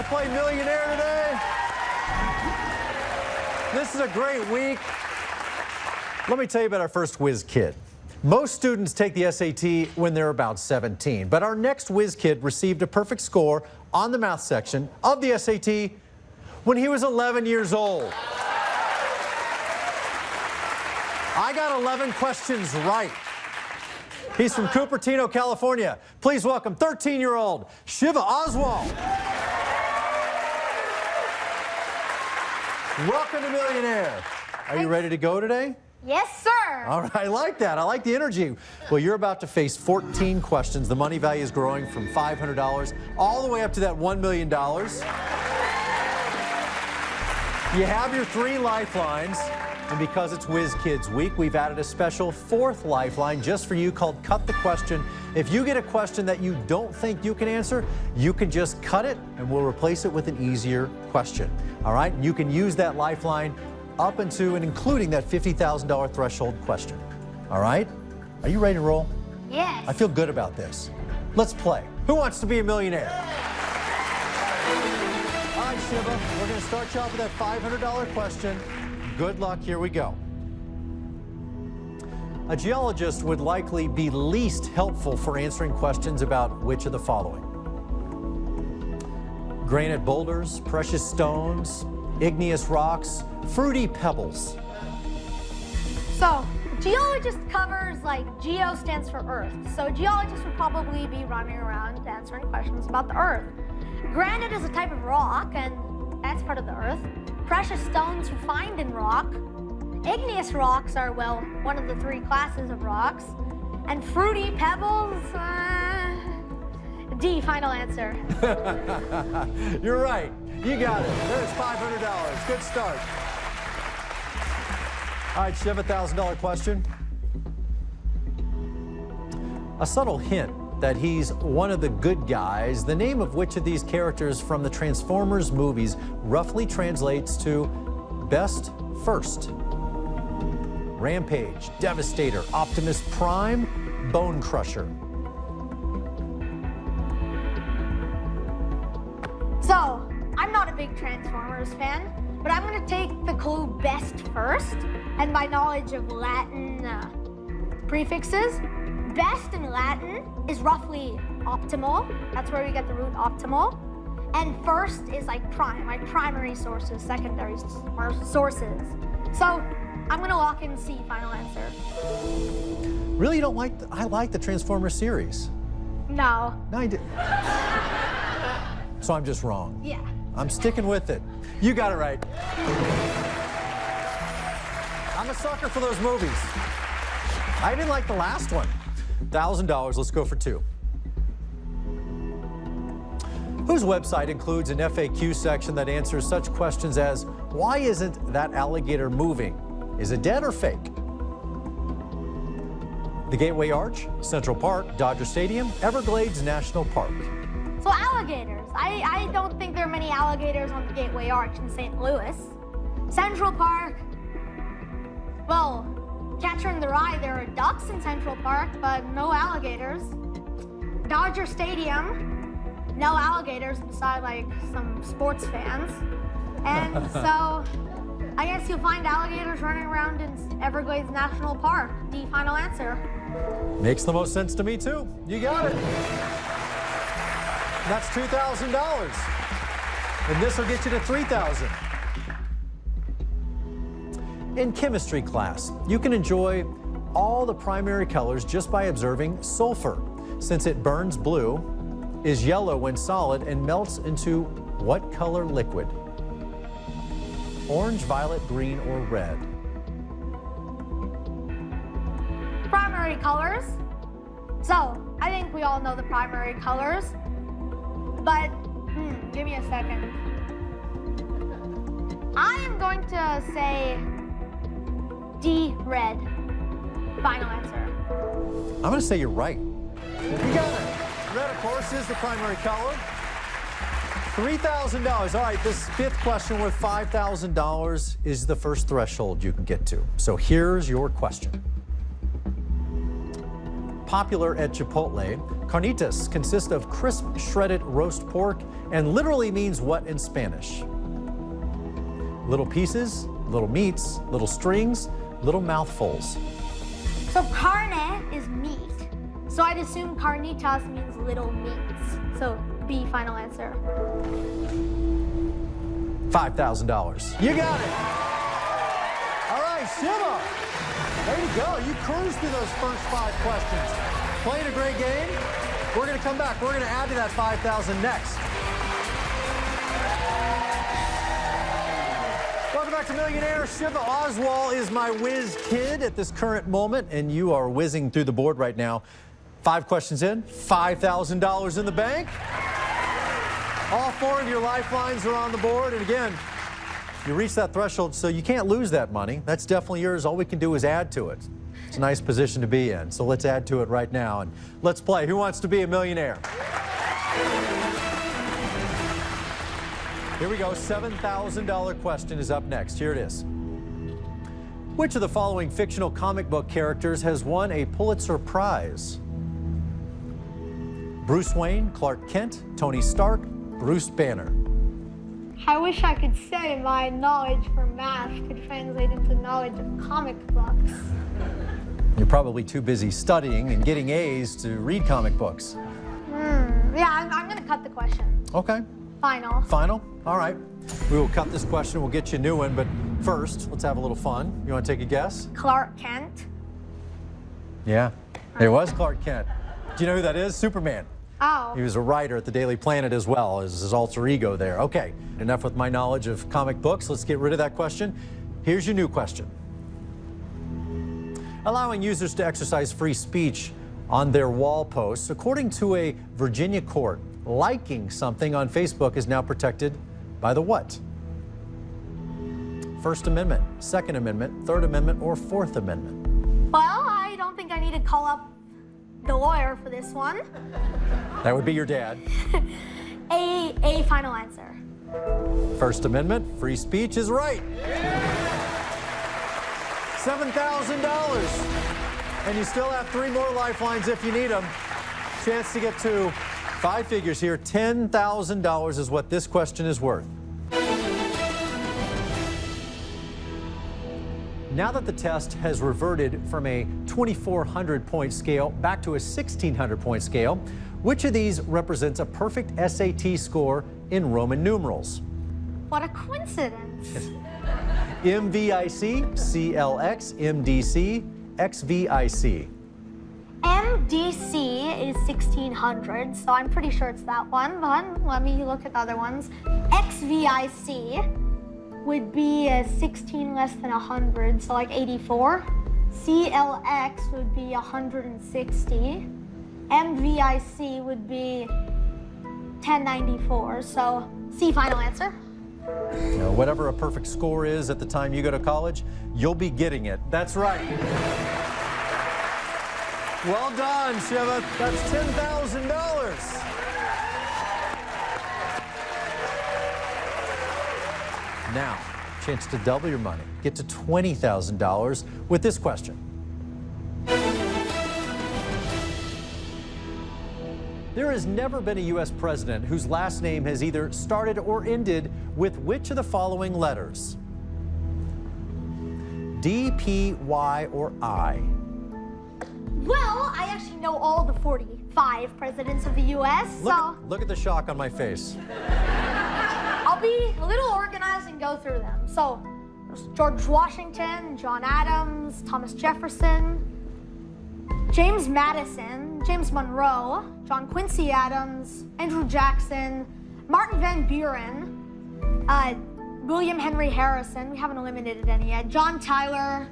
play Millionaire today? This is a great week. Let me tell you about our first whiz kid. Most students take the SAT when they're about 17, but our next whiz kid received a perfect score on the math section of the SAT when he was 11 years old. I got 11 questions right. He's from Cupertino, California. Please welcome 13-year-old Shiva Oswald. Welcome to Millionaire. Are you ready to go today? Yes, sir. All right, I like that. I like the energy. Well, you're about to face 14 questions. The money value is growing from $500 all the way up to that $1 million. You have your 3 lifelines. And because it's Whiz Kids Week, we've added a special 4th lifeline just for you called Cut the Question. If you get a question that you don't think you can answer, you can just cut it and we'll replace it with an easier question. All right? You can use that lifeline up into and including that $50,000 threshold question. All right? Are you ready to roll? Yes. I feel good about this. Let's play. Who wants to be a millionaire? All right, Shiva, we're going to start you off with that $500 question. Good luck, here we go. A geologist would likely be least helpful for answering questions about which of the following? Granite boulders, precious stones, igneous rocks, fruity pebbles. So, geologist covers, like, geo stands for Earth. So, geologists would probably be running around answering questions about the Earth. Granite is a type of rock, and that's part of the Earth. Precious stones you find in rock. Igneous rocks are, well, one of the 3 classes of rocks. And fruity pebbles, D, final answer. You're right. You got it. There's $500. Good start. All right, Shiv, $1,000 question. A subtle hint that he's one of the good guys. The name of which of these characters from the Transformers movies roughly translates to best first? Rampage, Devastator, Optimus Prime, Bone Crusher. So, I'm not a big Transformers fan, but I'm going to take the clue best first, and my knowledge of Latin prefixes. Best in Latin is roughly optimal. That's where we get the root optimal. And first is like prime, like primary sources, secondary sources. So I'm going to lock in C, final answer. Really, you don't like I like the Transformers series. No. No, I did. So I'm just wrong. Yeah. I'm sticking with it. You got it right. I'm a sucker for those movies. I didn't like the last one. $1,000, let's go for 2. Whose website includes an FAQ section that answers such questions as, why isn't that alligator moving? Is it dead or fake? The Gateway Arch, Central Park, Dodger Stadium, Everglades National Park. So alligators. I don't think there are many alligators on the Gateway Arch in St. Louis. Central Park, well, Catcher in the Rye, there are ducks in Central Park, but no alligators. Dodger Stadium, no alligators beside, like, some sports fans. And so, I guess you'll find alligators running around in Everglades National Park. D, final answer. Makes the most sense to me, too. You got it. That's $2,000. And this will get you to $3,000. In chemistry class, you can enjoy all the primary colors just by observing sulfur, since it burns blue, is yellow when solid, and melts into what color liquid? Orange, violet, green, or red? Primary colors. So, I think we all know the primary colors, but give me a second. I am going to say D, red. Final answer. I'm going to say you're right. You got it. Red, of course, is the primary color. $3,000. All right, this 5th question worth $5,000 is the first threshold you can get to. So here's your question. popular at Chipotle. Carnitas consists of crisp shredded roast pork and literally means what in Spanish? Little pieces, little meats, little strings, little mouthfuls. So carne is meat. So I'd assume carnitas means little meats. So B, final answer. $5,000. You got it. All right, Shiva. There you go. You cruised through those first 5 questions. Played a great game. We're going to come back. We're going to add to that 5,000 next. Welcome back to Millionaire. Shiva Oswald is my whiz kid at this current moment, and you are whizzing through the board right now. 5 questions in, $5,000 in the bank. All 4 of your lifelines are on the board, and again, you reach that threshold, so you can't lose that money. That's definitely yours. All we can do is add to it. It's a nice position to be in, so let's add to it right now, and let's play Who Wants to Be a Millionaire? Here we go. $7,000 question is up next. Here it is. Which of the following fictional comic book characters has won a Pulitzer Prize? Bruce Wayne, Clark Kent, Tony Stark, Bruce Banner. I wish I could say my knowledge for math could translate into knowledge of comic books. You're probably too busy studying and getting A's to read comic books. Yeah, I'm going to cut the question. Okay. Final. Final? All right. We will cut this question. We'll get you a new one. But first, let's have a little fun. You want to take a guess? Clark Kent. Yeah. It was Clark Kent. Do you know who that is? Superman. Oh. He was a writer at the Daily Planet as well as his alter ego there. Okay. Enough with my knowledge of comic books. Let's get rid of that question. Here's your new question. Allowing users to exercise free speech on their wall posts, according to a Virginia court, liking something on Facebook is now protected by the what? First Amendment, Second Amendment, Third Amendment, or Fourth Amendment? Well, I don't think I need to call up the lawyer for this one. That would be your dad. A final answer. First Amendment, free speech is right. $7,000. And you still have 3 more lifelines if you need them. Chance to get to 5 figures here. $10,000 is what this question is worth. Now that the test has reverted from a 2,400-point scale back to a 1,600-point scale, which of these represents a perfect SAT score in Roman numerals? What a coincidence. MVIC, CLX, MDC, XVIC. MDC is 1,600, so I'm pretty sure it's that one, but let me look at the other ones. XVIC would be 16 less than 100, so like 84. CLX would be 160. MVIC would be 1094, so C, final answer. Now, whatever a perfect score is at the time you go to college, you'll be getting it. That's right. Well done, Shiva. That's $10,000. Now, chance to double your money. Get to $20,000 with this question. There has never been a U.S. president whose last name has either started or ended with which of the following letters? D, P, Y, or I? Well, I actually know all the 45 presidents of the U.S., so Look at the shock on my face. I'll be a little organized and go through them. So, there's George Washington, John Adams, Thomas Jefferson, James Madison, James Monroe, John Quincy Adams, Andrew Jackson, Martin Van Buren, William Henry Harrison. We haven't eliminated any yet. John Tyler.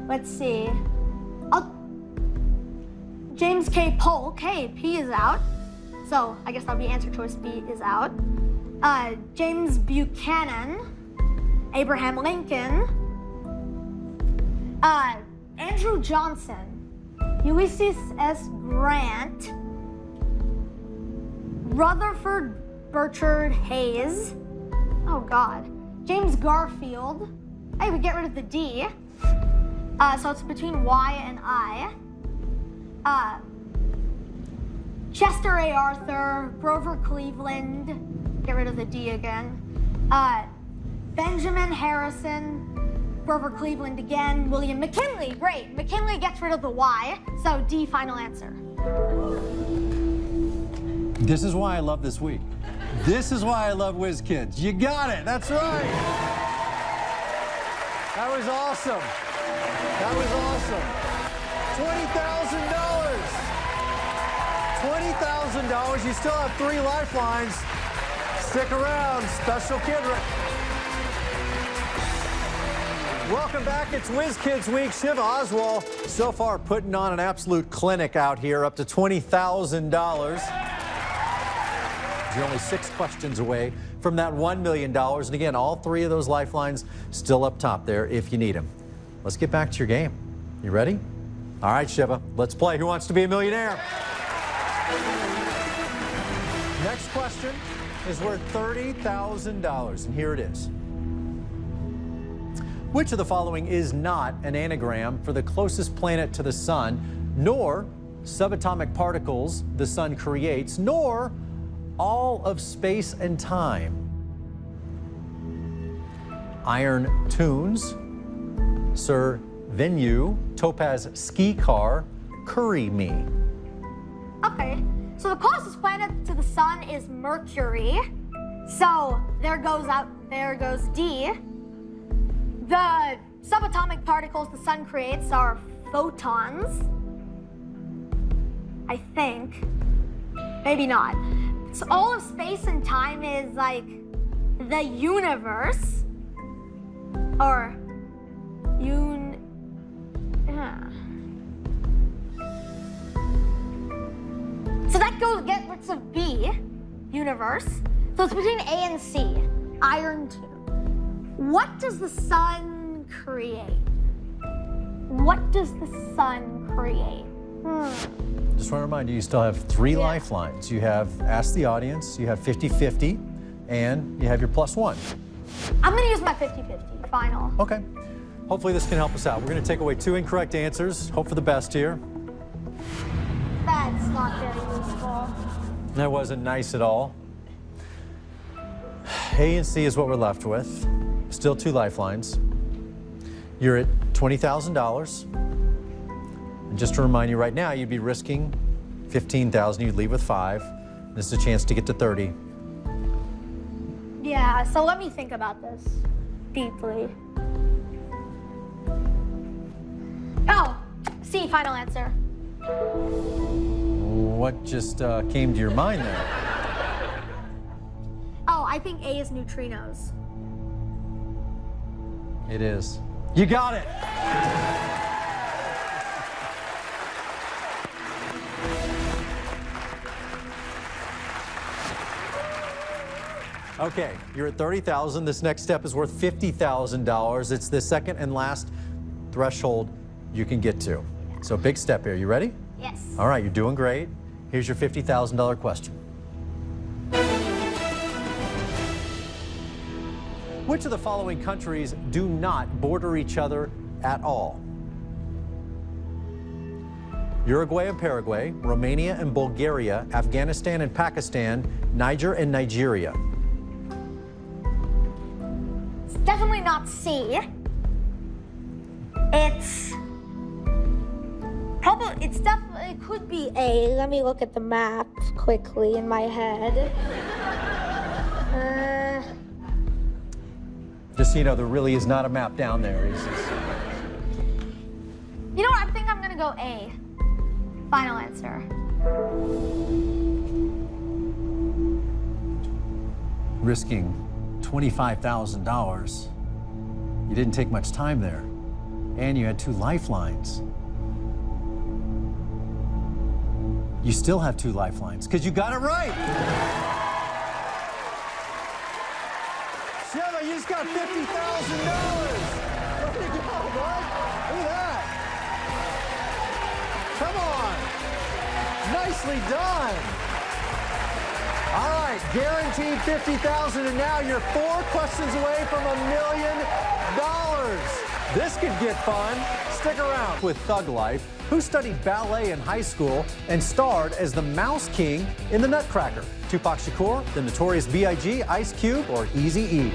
Let's see. James K. Polk. Hey, P is out. So I guess that'll be answer choice B is out. James Buchanan, Abraham Lincoln, Andrew Johnson, Ulysses S. Grant, Rutherford Burchard Hayes, oh God, James Garfield. Hey, we get rid of the D. So it's between Y and I. Chester A. Arthur, Grover Cleveland, get rid of the D again. Benjamin Harrison, Grover Cleveland again, William McKinley, great. McKinley gets rid of the Y, so D, final answer. This is why I love this week. This is why I love Whiz Kids. You got it, that's right. That was awesome. That was awesome. $20,000. $20,000. You still have 3 lifelines. Stick around. Special kid. Welcome back. It's Whiz Kids Week. Shiva Oswald so far putting on an absolute clinic out here, up to $20,000. You're only 6 questions away from that $1 million. And again, all 3 of those lifelines still up top there if you need them. Let's get back to your game. You ready? All right, Shiva, let's play Who Wants to Be a Millionaire? Next question is worth $30,000, and here it is. Which of the following is not an anagram for the closest planet to the sun, nor subatomic particles the sun creates, nor all of space and time? Iron Tunes, Sir Venue, Topaz Ski Car, Curry Me. Okay, so the closest planet to the sun is Mercury. So there goes D. The subatomic particles the sun creates are photons. I think. Maybe not. So all of space and time is like the universe. Or So that gets rid of B, universe. So it's between A and C, iron 2. What does the sun create? What does the sun create? Just want to remind you, you still have 3 lifelines. You have Ask the Audience, you have 50-50, and you have your +1. I'm going to use my 50-50 final. Okay. Hopefully this can help us out. We're going to take away 2 incorrect answers. Hope for the best here. That's not very useful. That wasn't nice at all. A and C is what we're left with. Still 2 lifelines. You're at $20,000. And just to remind you right now, you'd be risking $15,000. You'd leave with 5. This is a chance to get to 30. Yeah, so let me think about this deeply. Oh, C, final answer. What just came to your mind there? Oh, I think A is neutrinos. It is. You got it. Okay, you're at $30,000. This next step is worth $50,000. It's the second and last threshold you can get to. So big step here. You ready? Yes. All right, you're doing great. Here's your $50,000 question. Which of the following countries do not border each other at all? Uruguay and Paraguay, Romania and Bulgaria, Afghanistan and Pakistan, Niger and Nigeria. It's definitely not C. It could be A. Let me look at the map quickly in my head. Just so you know, there really is not a map down there. You know what? I think I'm gonna go A. Final answer. Risking $25,000. You didn't take much time there. And you had 2 lifelines. You still have 2 lifelines, because you got it right. Shiva, you just got $50,000. Way to go, bud. Look at that. Come on. Nicely done. All right, guaranteed $50,000, and now you're 4 questions away from $1 million. This could get fun. Stick around. With Thug Life, who studied ballet in high school and starred as the Mouse King in The Nutcracker? Tupac Shakur, the Notorious B.I.G., Ice Cube, or Eazy-E?